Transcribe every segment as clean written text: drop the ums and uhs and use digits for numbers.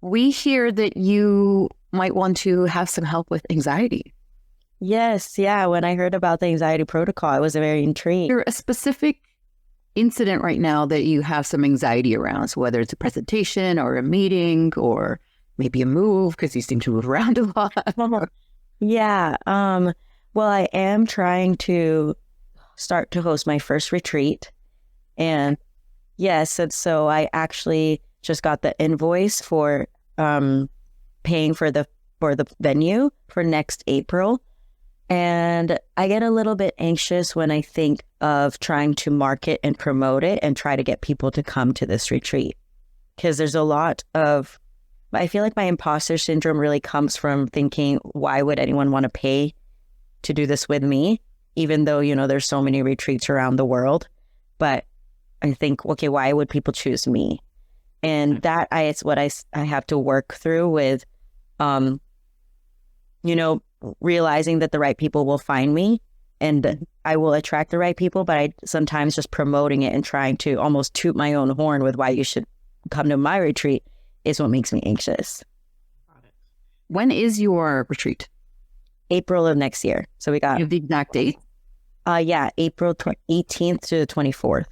we hear that you might want to have some help with anxiety. Yes. Yeah. When I heard about the anxiety protocol, I was very intrigued. There's a specific incident right now that you have some anxiety around. So whether it's a presentation or a meeting or maybe a move, because you seem to move around a lot. Yeah. Well, I am trying to start to host my first retreat. And yes, and so I actually just got the invoice for paying for the venue for next April. And I get a little bit anxious when I think of trying to market and promote it and try to get people to come to this retreat. Because there's a lot of, I feel like my imposter syndrome really comes from thinking, why would anyone want to pay to do this with me? Even though, there's so many retreats around the world. But I think, okay, why would people choose me? And that it's what I have to work through with, realizing that the right people will find me and I will attract the right people, but I sometimes just promoting it and trying to almost toot my own horn with why you should come to my retreat is what makes me anxious. When is your retreat? April of next year. So we got... You have the exact date? Yeah, April 18th to the 24th.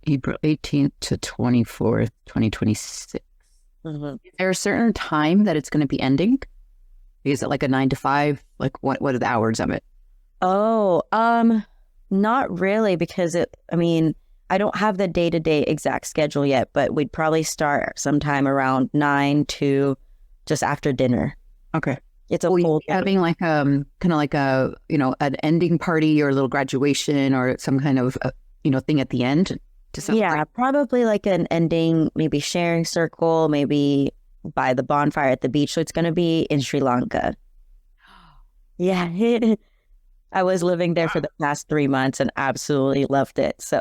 April 18th to 24th, 2026. Mm-hmm. Is there a certain time that it's going to be ending? Is it like a 9 to 5? Like what are the hours of it? Oh, not really, because I don't have the day-to-day exact schedule yet, but we'd probably start sometime around 9 to just after dinner. Okay. It's a full having like kind of like a an ending party or a little graduation or some kind of thing at the end to celebrate. Yeah, probably like an ending, maybe sharing circle, maybe by the bonfire at the beach. So it's going to be in Sri Lanka. Yeah. I was living there for the past 3 months and absolutely loved it. So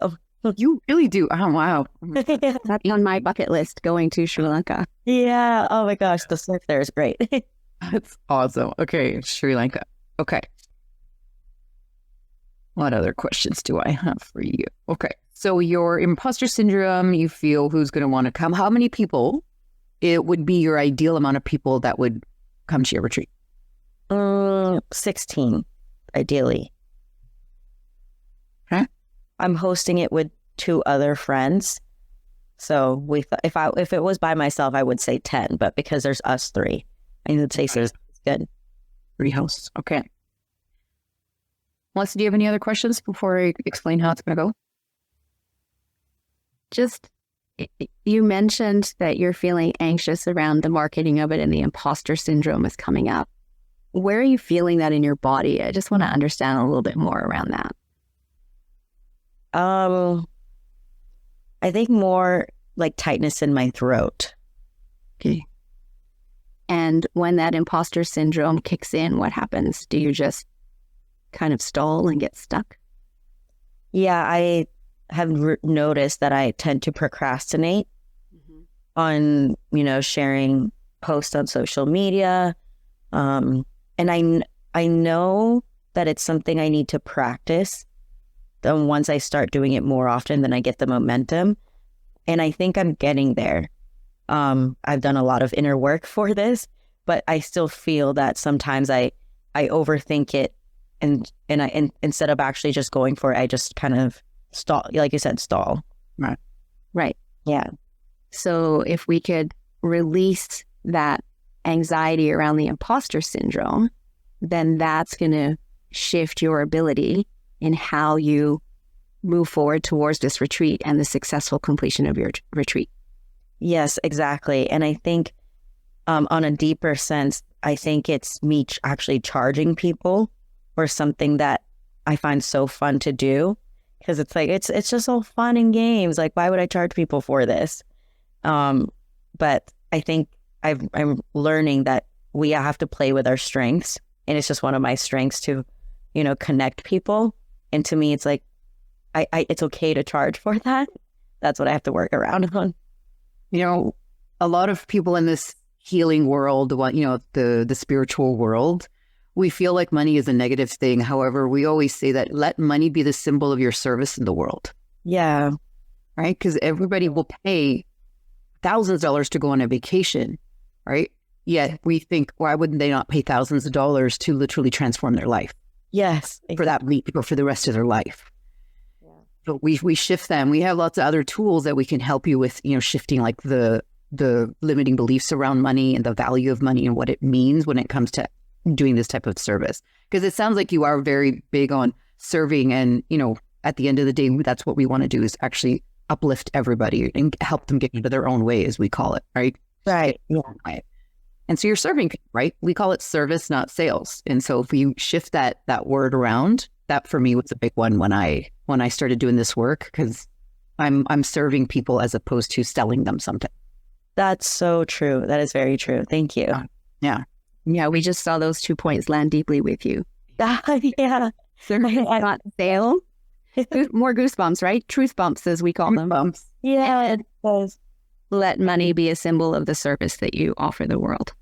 you really do. Oh, wow. That's on my bucket list, going to Sri Lanka. Yeah. Oh my gosh. The surf there is great. That's awesome. Okay. Sri Lanka. Okay. What other questions do I have for you? Okay. So your imposter syndrome, you feel who's going to want to come. How many people, it would be your ideal amount of people that would come to your retreat? 16, ideally. Okay. I'm hosting it with 2 other friends. So if it was by myself, I would say 10, but because there's us 3, I would say 6 is good. 3 hosts. Okay. Melissa, do you have any other questions before I explain how it's going to go? Just, you mentioned that you're feeling anxious around the marketing of it and the imposter syndrome is coming up. Where are you feeling that in your body? I just want to understand a little bit more around that. I think more like tightness in my throat. Okay. And when that imposter syndrome kicks in, what happens? Do you just kind of stall and get stuck? Yeah, I have noticed that I tend to procrastinate on, sharing posts on social media. And I know that it's something I need to practice. Then once I start doing it more often, then I get the momentum. And I think I'm getting there. I've done a lot of inner work for this, but I still feel that sometimes I overthink it and instead of actually just going for it, I just kind of stall, like you said, stall. Right. Yeah. So if we could release that anxiety around the imposter syndrome, then that's going to shift your ability in how you move forward towards this retreat and the successful completion of your retreat. Yes, exactly. And I think on a deeper sense, I think it's me actually charging people for something that I find so fun to do. Because it's like, it's just all fun and games. Like, why would I charge people for this? But I think I'm learning that we have to play with our strengths. And it's just one of my strengths to, connect people. And to me, it's like, it's okay to charge for that. That's what I have to work around on. A lot of people in this healing world, the spiritual world, we feel like money is a negative thing. However, we always say that let money be the symbol of your service in the world. Yeah. Right? Because everybody will pay thousands of dollars to go on a vacation, right? Yet we think, why wouldn't they not pay thousands of dollars to literally transform their life Yes. for that week or for the rest of their life? Yeah. But we shift them. We have lots of other tools that we can help you with, shifting like the limiting beliefs around money and the value of money and what it means when it comes to doing this type of service. Because it sounds like you are very big on serving, and at the end of the day, that's what we want to do, is actually uplift everybody and help them get into their own way, as we call it, right? Right. Yeah. And so you're serving, right? We call it service, not sales. And so if we shift that word around, that for me was a big one when I started doing this work, because I'm serving people as opposed to selling them something. That's so true. That is very true. Thank you. Yeah. Yeah, we just saw those 2 points land deeply with you. Yeah. Service, not sale. More goosebumps, right? Truth bumps, as we call them. Bumps. Yeah. It does. Let money be a symbol of the service that you offer the world.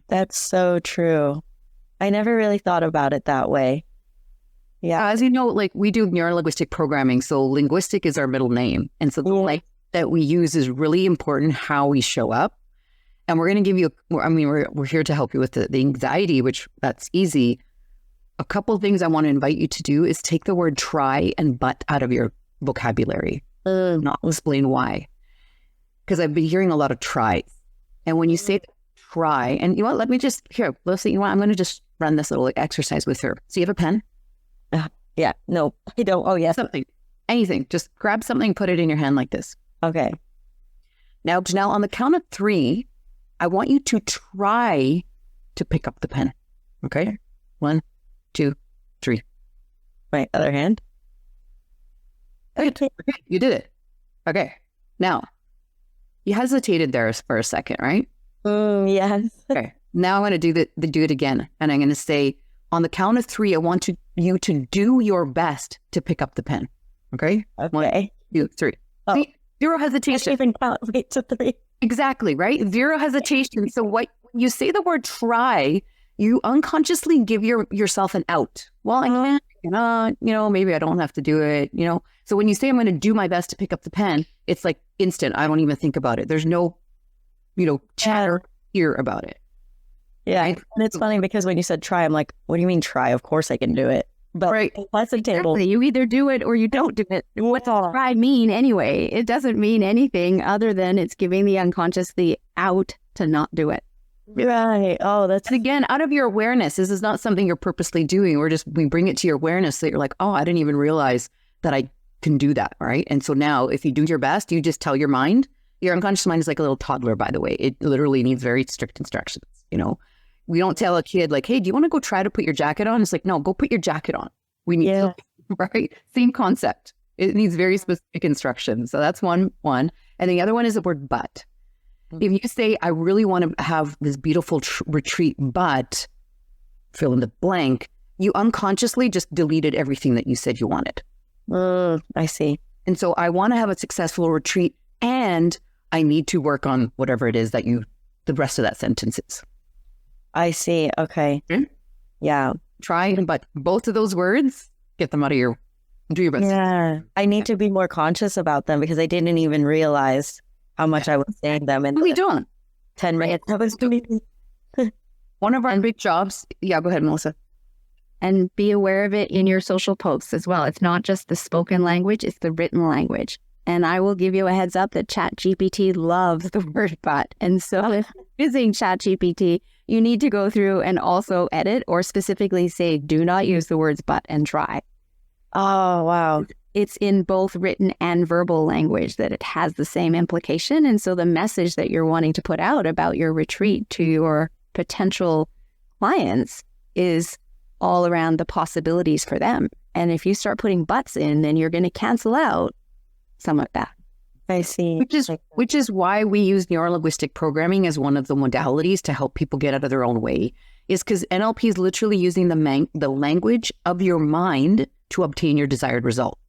That's so true. I never really thought about it that way. Yeah. As you know, like we do neuro-linguistic programming, so linguistic is our middle name. And so the language that we use is really important, how we show up. And we're going to give you, we're here to help you with the anxiety, which that's easy. A couple of things I want to invite you to do is take the word try and but out of your vocabulary. Not explain why. Because I've been hearing a lot of tries. And when you say try, and you know what, let me just, let's see, I'm going to just run this little exercise with her. So you have a pen? Yeah. No, I don't. Oh, yes. Something. Anything. Just grab something, put it in your hand like this. Okay. Now, Janelle, on the count of 3, I want you to try to pick up the pen. Okay? 1, 2, 3. My other hand. Okay. You did it. Okay. Now, you hesitated there for a second, right? Yes. Okay. Now I'm going to do it again. And I'm going to say, on the count of 3, I want you to do your best to pick up the pen. Okay? Okay. 1, 2, 3. Oh. See? Zero I hesitation. even count wait to 3. Exactly, right? Zero hesitation. So when you say the word try, you unconsciously give yourself an out. Well, I can't, maybe I don't have to do it, So when you say I'm going to do my best to pick up the pen, it's like instant. I don't even think about it. There's no, chatter here about it. Yeah. Right? And it's funny because when you said try, I'm like, what do you mean try? Of course I can do it. But right. That's a table. Exactly. You either do it or you don't do it. What does try mean anyway? It doesn't mean anything other than it's giving the unconscious the out to not do it. Right. Oh, that's And again, out of your awareness, this is not something you're purposely doing. We bring it to your awareness that you're like, oh, I didn't even realize that I can do that, right? And so now if you do your best, you just tell your mind. Your unconscious mind is like a little toddler, by the way. It literally needs very strict instructions, We don't tell a kid like, hey, do you want to go try to put your jacket on? It's like, no, go put your jacket on. We need to, right? Same concept. It needs very specific instructions. So that's one. And the other one is the word but. If you say, I really want to have this beautiful retreat, but fill in the blank, you unconsciously just deleted everything that you said you wanted. I see. And so I want to have a successful retreat, and I need to work on whatever it is that the rest of that sentence is. I see. Okay. Yeah. Try, but both of those words, get them out of do your best. Yeah. I need to be more conscious about them because I didn't even realize how much I was saying them in We don't. 10 minutes I was doing. One of our big jobs. Yeah, go ahead, Melissa. And be aware of it in your social posts as well. It's not just the spoken language, it's the written language. And I will give you a heads up that ChatGPT loves the word but. And so if you're using ChatGPT, you need to go through and also edit or specifically say, do not use the words but and try. Oh, wow. It's in both written and verbal language that it has the same implication. And so the message that you're wanting to put out about your retreat to your potential clients is all around the possibilities for them. And if you start putting buts in, then you're going to cancel out some of that. I see. Which is why we use neuro-linguistic programming as one of the modalities to help people get out of their own way, is because NLP is literally using the language of your mind to obtain your desired result.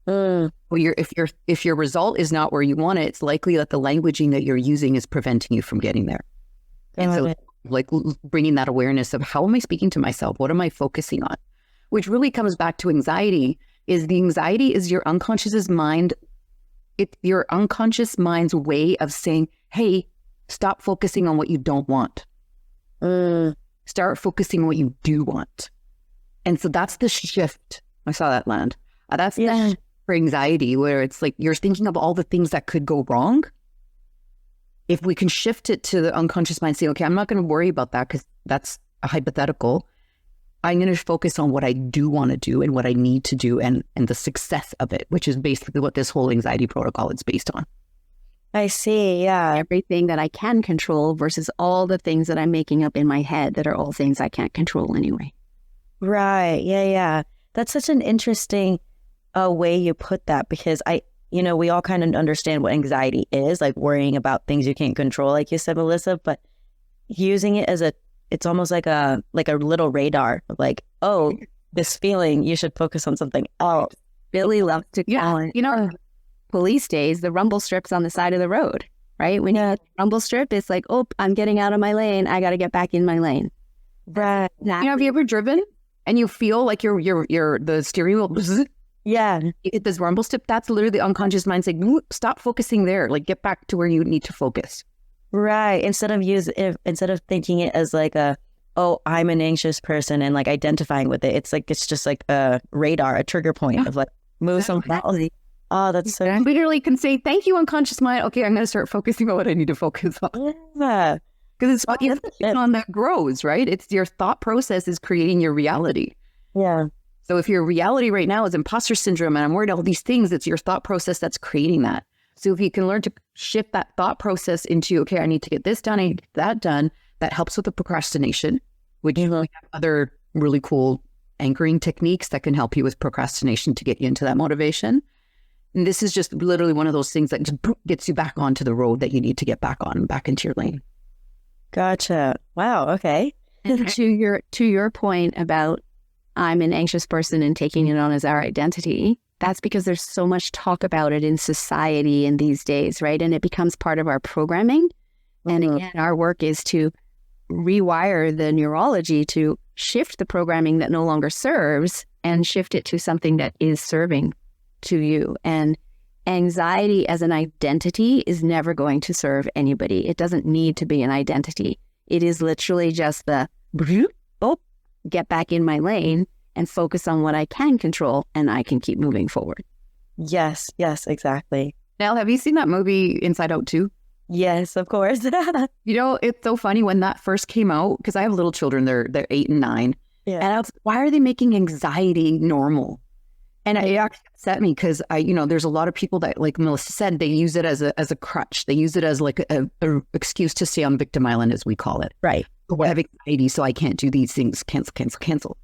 Well, if your result is not where you want it, it's likely that the languaging that you're using is preventing you from getting there. And so like bringing that awareness of how am I speaking to myself? What am I focusing on? Which really comes back to anxiety. The anxiety is your unconscious mind. It's your unconscious mind's way of saying, hey, Stop focusing on what you don't want. Start focusing on what you do want. And so that's the shift. I saw that land. That's the shift for anxiety, where it's like you're thinking of all the things that could go wrong. If we can shift it to the unconscious mind, say, okay, I'm not going to worry about that because that's a hypothetical. I'm going to focus on what I do want to do and what I need to do and the success of it, which is basically what this whole anxiety protocol is based on. I see. Yeah. Everything that I can control versus all the things that I'm making up in my head that are all things I can't control anyway. Right. Yeah. That's such an interesting way you put that, because we all kind of understand what anxiety is, like worrying about things you can't control, like you said, Melissa, but using it as it's almost like a little radar of like, oh, this feeling, you should focus on something else. Billie loves to call it, police days, the rumble strips on the side of the road, right? When you hit the rumble strip, it's like, oh, I'm getting out of my lane. I got to get back in my lane. Right. Have you ever driven and you feel like the steering wheel, yeah, it this rumble strip? That's literally the unconscious mind saying, stop focusing there. Like, get back to where you need to focus. Right. Instead of thinking it as like I'm an anxious person and like identifying with it, it's just like a radar, a trigger point of like move something else. Oh, that's so. I literally can say, thank you, unconscious mind. Okay, I'm going to start focusing on what I need to focus on. Yeah. Because it's on that grows, right? It's your thought process is creating your reality. Yeah. So if your reality right now is imposter syndrome and I'm worried about all these things, it's your thought process that's creating that. So if you can learn to shift that thought process into, okay, I need to get this done, I need to get that done, that helps with the procrastination, which we have other really cool anchoring techniques that can help you with procrastination to get you into that motivation. And this is just literally one of those things that just gets you back onto the road that you need to get back on and back into your lane. Gotcha. Wow. Okay. And to your point about I'm an anxious person and taking it on as our identity, that's because there's so much talk about it in society in these days, right? And it becomes part of our programming. And again, our work is to rewire the neurology to shift the programming that no longer serves and shift it to something that is serving to you. And anxiety as an identity is never going to serve anybody. It doesn't need to be an identity. It is literally just get back in my lane and focus on what I can control, and I can keep moving forward. Yes, exactly. Nell, have you seen that movie Inside Out 2? Yes, of course. It's so funny when that first came out, because I have little children, they're 8 and 9. Yeah. And I was, why are they making anxiety normal? And it actually upset me because there's a lot of people that, like Melissa said, they use it as a crutch. They use it as like a excuse to stay on victim island, as we call it. Right. I have anxiety, so I can't do these things. Cancel.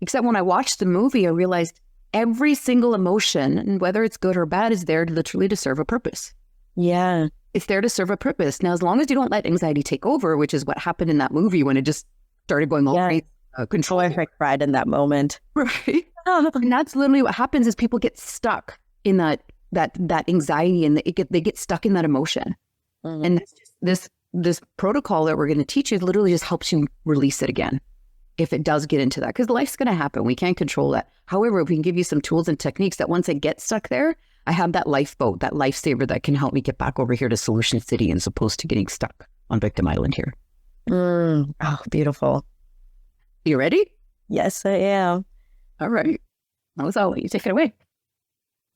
Except when I watched the movie, I realized every single emotion, whether it's good or bad, is there literally to serve a purpose. Yeah. It's there to serve a purpose. Now, as long as you don't let anxiety take over, which is what happened in that movie when it just started going all crazy, control. I cried in that moment. Right. And that's literally what happens is people get stuck in that anxiety, and they get stuck in that emotion. Mm-hmm. And this protocol that we're going to teach you literally just helps you release it again if it does get into that, because life's going to happen. We can't control that. However, we can give you some tools and techniques that once it gets stuck there, I have that lifeboat, that lifesaver that can help me get back over here to Solution City as opposed to getting stuck on Victim Island here. Oh, beautiful. You ready? Yes, I am. All right. That was all. You take it away.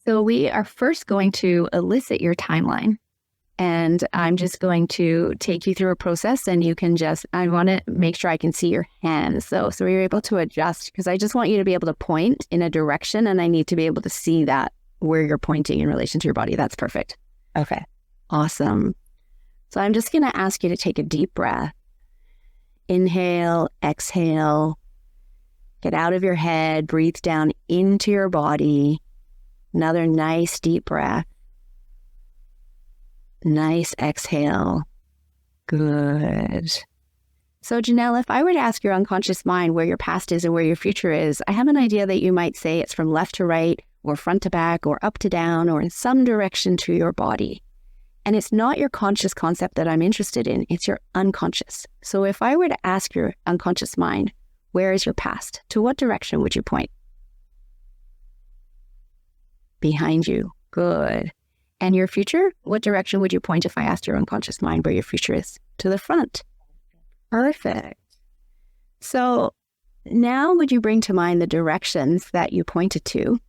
So we are first going to elicit your timeline. And I'm just going to take you through a process, and you can I want to make sure I can see your hands though. So you're able to adjust, because I just want you to be able to point in a direction, and I need to be able to see that where you're pointing in relation to your body. That's perfect. Okay. Awesome. So I'm just going to ask you to take a deep breath. Inhale, exhale, get out of your head, breathe down into your body. Another nice deep breath. Nice exhale. Good. So Janelle, if I were to ask your unconscious mind where your past is and where your future is, I have an idea that you might say it's from left to right, or front to back, or up to down, or in some direction to your body. And it's not your conscious concept that I'm interested in, it's your unconscious. So if I were to ask your unconscious mind, where is your past? To what direction would you point? Behind you. Good. And your future, what direction would you point if I asked your unconscious mind where your future is? To the front. Perfect. So now would you bring to mind the directions that you pointed to?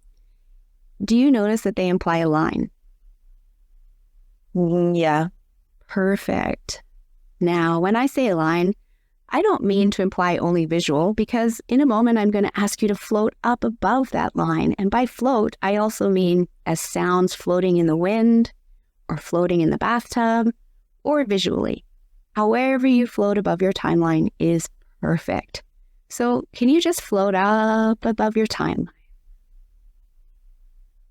Do you notice that they imply a line? Yeah. Perfect. Now, when I say a line, I don't mean to imply only visual, because in a moment I'm going to ask you to float up above that line. And by float, I also mean as sounds floating in the wind, or floating in the bathtub, or visually. However you float above your timeline is perfect. So can you just float up above your timeline?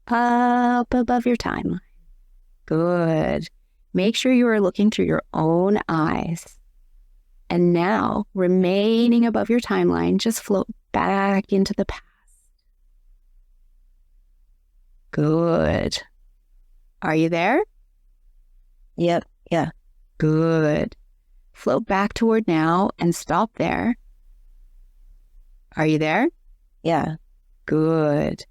Up above your timeline. Good. Make sure you are looking through your own eyes. And now, remaining above your timeline, just float back into the past. Good. Are you there? Yep. Yeah. Good. Float back toward now and stop there. Are you there? Yeah. Good.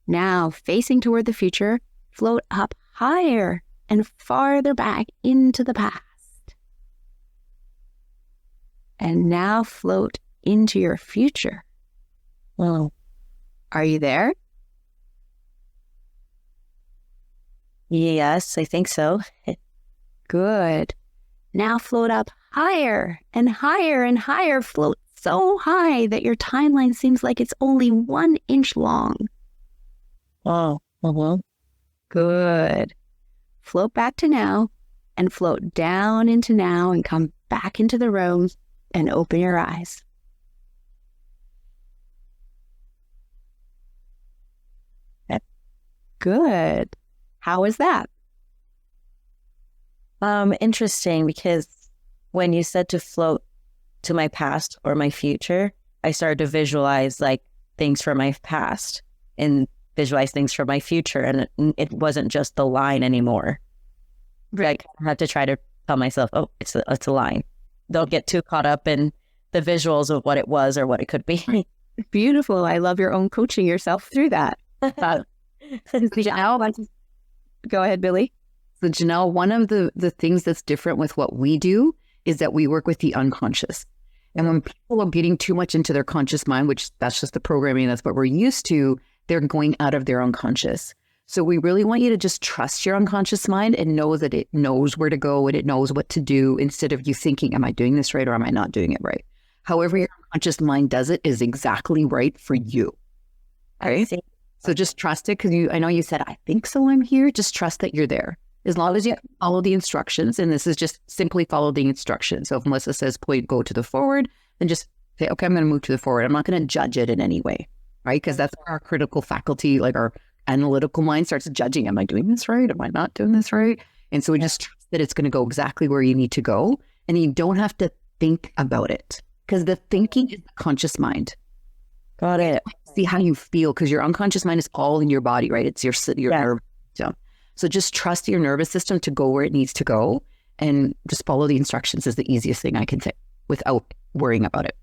Now, facing toward the future, float up higher and farther back into the past. And now float into your future. Well, are you there? Yes, I think so. Good. Now float up higher and higher and higher. Float so high that your timeline seems like it's only 1 inch long. Oh, Good. Float back to now and float down into now and come back into the room and open your eyes. Good. How is that? Interesting, because when you said to float to my past or my future, I started to visualize like things from my past and visualize things from my future, and it wasn't just the line anymore. Right. I had to try to tell myself, oh, it's a line. Don't get too caught up in the visuals of what it was or what it could be. Beautiful. I love your own coaching yourself through that. Janelle, go ahead, Billie. So Janelle, one of the things that's different with what we do is that we work with the unconscious. And when people are getting too much into their conscious mind, which that's just the programming, that's what we're used to, they're going out of their unconscious. So we really want you to just trust your unconscious mind and know that it knows where to go and it knows what to do, instead of you thinking, am I doing this right or am I not doing it right? However your unconscious mind does it is exactly right for you. Right? So just trust it, because I know you said, I think so, I'm here. Just trust that you're there. As long as you follow the instructions, and this is just simply follow the instructions. So if Melissa says, please go to the forward, then just say, okay, I'm going to move to the forward. I'm not going to judge it in any way, right? Because that's where our critical faculty, like our analytical mind, starts judging. Am I doing this right? Am I not doing this right? And so we just trust that it's going to go exactly where you need to go. And you don't have to think about it, because the thinking is the conscious mind. Got it. See how you feel, because your unconscious mind is all in your body, right? It's your nerve system. So just trust your nervous system to go where it needs to go, and just follow the instructions is the easiest thing I can say without worrying about it.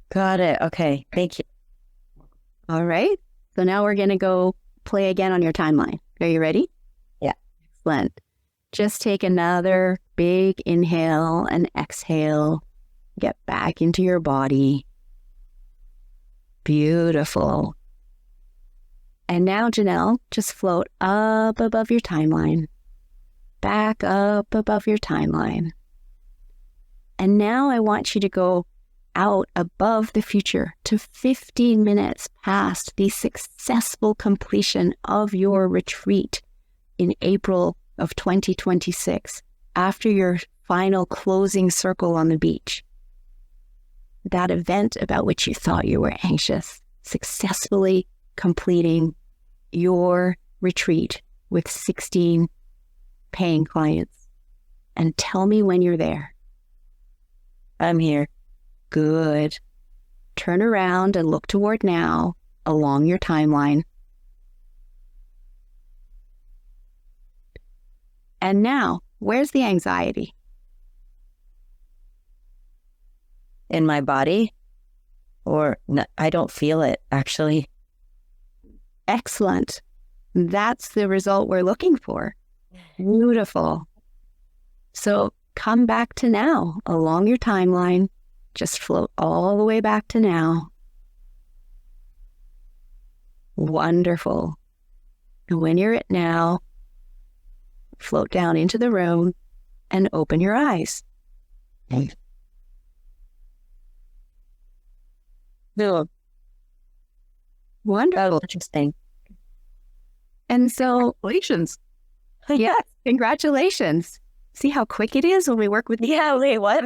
Got it. Okay. Thank you. All right. So now we're going to go play again on your timeline. Are you ready? Yeah. Excellent. Just take another big inhale and exhale. Get back into your body. Beautiful. And now, Janelle, just float up above your timeline. Back up above your timeline. And now I want you to go out above the future to 15 minutes past the successful completion of your retreat in April of 2026, after your final closing circle on the beach. That event about which you thought you were anxious, successfully completing your retreat with 16 paying clients. And tell me when you're there. I'm here. Good. Turn around and look toward now along your timeline. And now, where's the anxiety? In my body? Or no, I don't feel it, actually. Excellent. That's the result we're looking for. Beautiful. So come back to now along your timeline. Just float all the way back to now. Wonderful. And when you're at now, float down into the room and open your eyes. No, Wonderful. interesting. And so, Congratulations. yes, congratulations. See how quick it is when we work with Yeah, wait, what?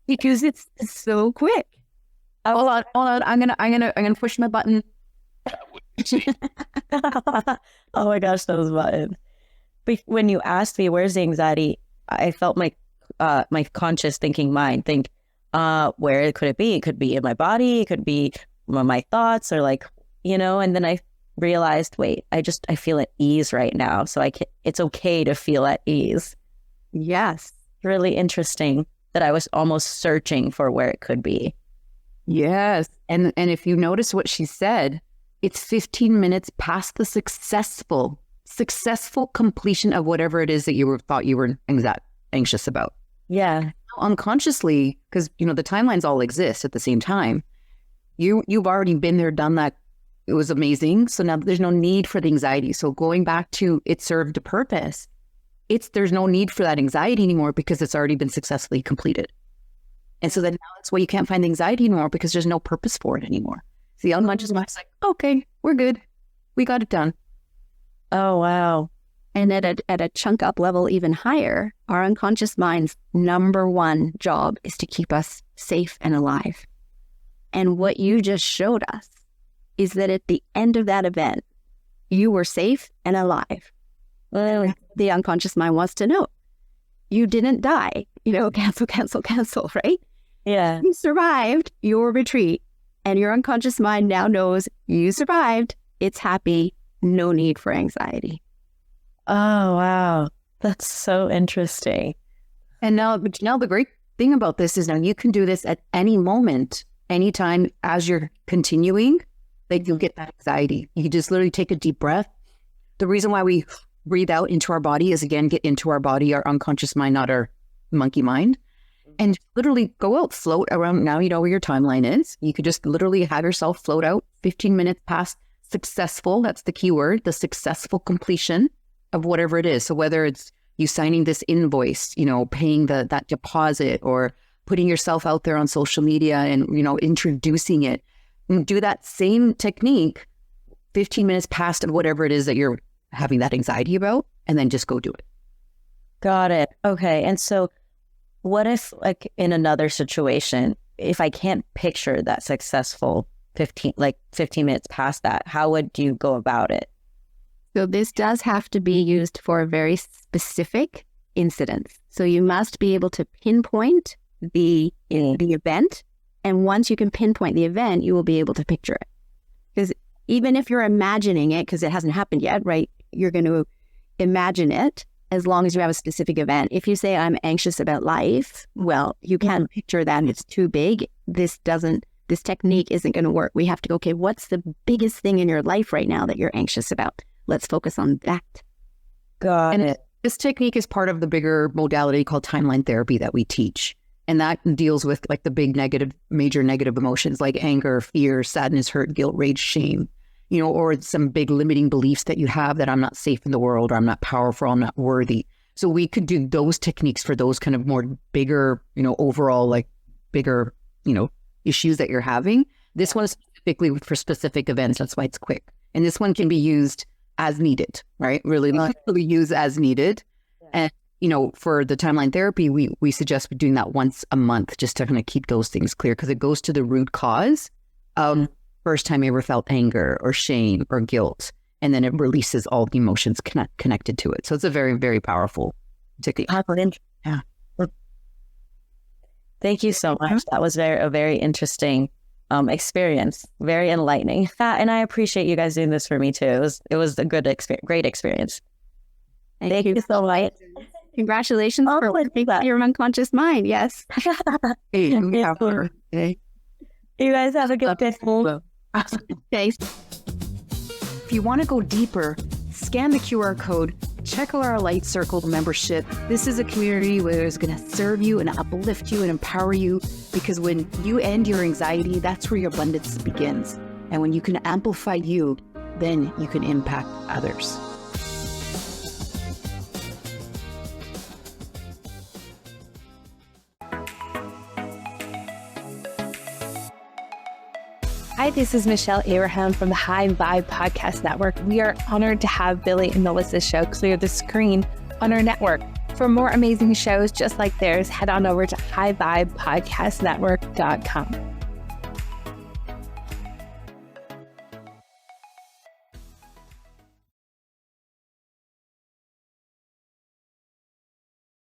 because it's so quick. Hold on. I'm gonna push my button. Oh my gosh, those buttons. When you asked me where's the anxiety, I felt my conscious thinking mind think, where could it be? It could be in my body, it could be my thoughts, or like, and then I realized, wait, I feel at ease right now. So it's okay to feel at ease. Yes. Really interesting that I was almost searching for where it could be. Yes. And if you notice what she said, it's 15 minutes past the successful completion of whatever it is that you thought you were anxious about. Yeah. Unconsciously, because the timelines all exist at the same time. You've already been there, done that. It was amazing. So now there's no need for the anxiety. So going back to it served a purpose. There's no need for that anxiety anymore because it's already been successfully completed. And so then now that's why you can't find the anxiety anymore, because there's no purpose for it anymore. So the unconscious mind's like, okay, we're good. We got it done. Oh, wow. And at a chunk up level even higher, our unconscious mind's number one job is to keep us safe and alive. And what you just showed us is that at the end of that event, you were safe and alive. Well, the unconscious mind wants to know. You didn't die, cancel, right? Yeah. You survived your retreat, and your unconscious mind now knows you survived. It's happy. No need for anxiety. Oh, wow. That's so interesting. And now, Janelle, the great thing about this is now you can do this at any moment, anytime as you're continuing, like you'll get that anxiety. You can just literally take a deep breath. The reason why we breathe out into our body is, again, get into our body, our unconscious mind, not our monkey mind. And literally go out, float around. Now you know where your timeline is. You could just literally have yourself float out 15 minutes past successful. That's the key word, the successful completion of whatever it is. So whether it's you signing this invoice, paying that deposit, or putting yourself out there on social media and, introducing it, and do that same technique 15 minutes past of whatever it is that you're having that anxiety about, and then just go do it. Got it. Okay. And so what if, like, in another situation, if I can't picture that successful 15 minutes past that, how would you go about it? So this does have to be used for a very specific incident. So you must be able to pinpoint the event. And once you can pinpoint the event, you will be able to picture it. Because even if you're imagining it, because it hasn't happened yet, right? You're going to imagine it as long as you have a specific event. If you say, I'm anxious about life, well, you can't picture that. It's too big. This technique isn't going to work. We have to go, okay, what's the biggest thing in your life right now that you're anxious about? Let's focus on that. Got it. This technique is part of the bigger modality called timeline therapy that we teach. And that deals with like the big major negative emotions like anger, fear, sadness, hurt, guilt, rage, shame, or some big limiting beliefs that you have that I'm not safe in the world, or I'm not powerful, I'm not worthy. So we could do those techniques for those kind of more bigger, overall, like bigger, issues that you're having. This one is specifically for specific events. That's why it's quick. And this one can be used as needed, right? Really use as needed. And, for the timeline therapy, we suggest doing that once a month just to kind of keep those things clear, because it goes to the root cause of first time you ever felt anger or shame or guilt. And then it releases all the emotions connected to it. So it's a very, very powerful technique. Yeah. Thank you so much. That was a very interesting experience, very enlightening. And I appreciate you guys doing this for me too. It was a great experience. Thank you so much. Congratulations for working your unconscious mind. Yes. Hey, you guys have a good day. Thanks. If you want to go deeper, scan the QR code, check out our Light Circle membership. This is a community where it's going to serve you and uplift you and empower you, because when you end your anxiety, that's where your abundance begins. And when you can amplify you, then you can impact others. Hi, this is Michelle Abraham from the High Vibe Podcast Network. We are honored to have Billie and Melissa's show clear the screen on our network. For more amazing shows just like theirs, head on over to highvibepodcastnetwork.com.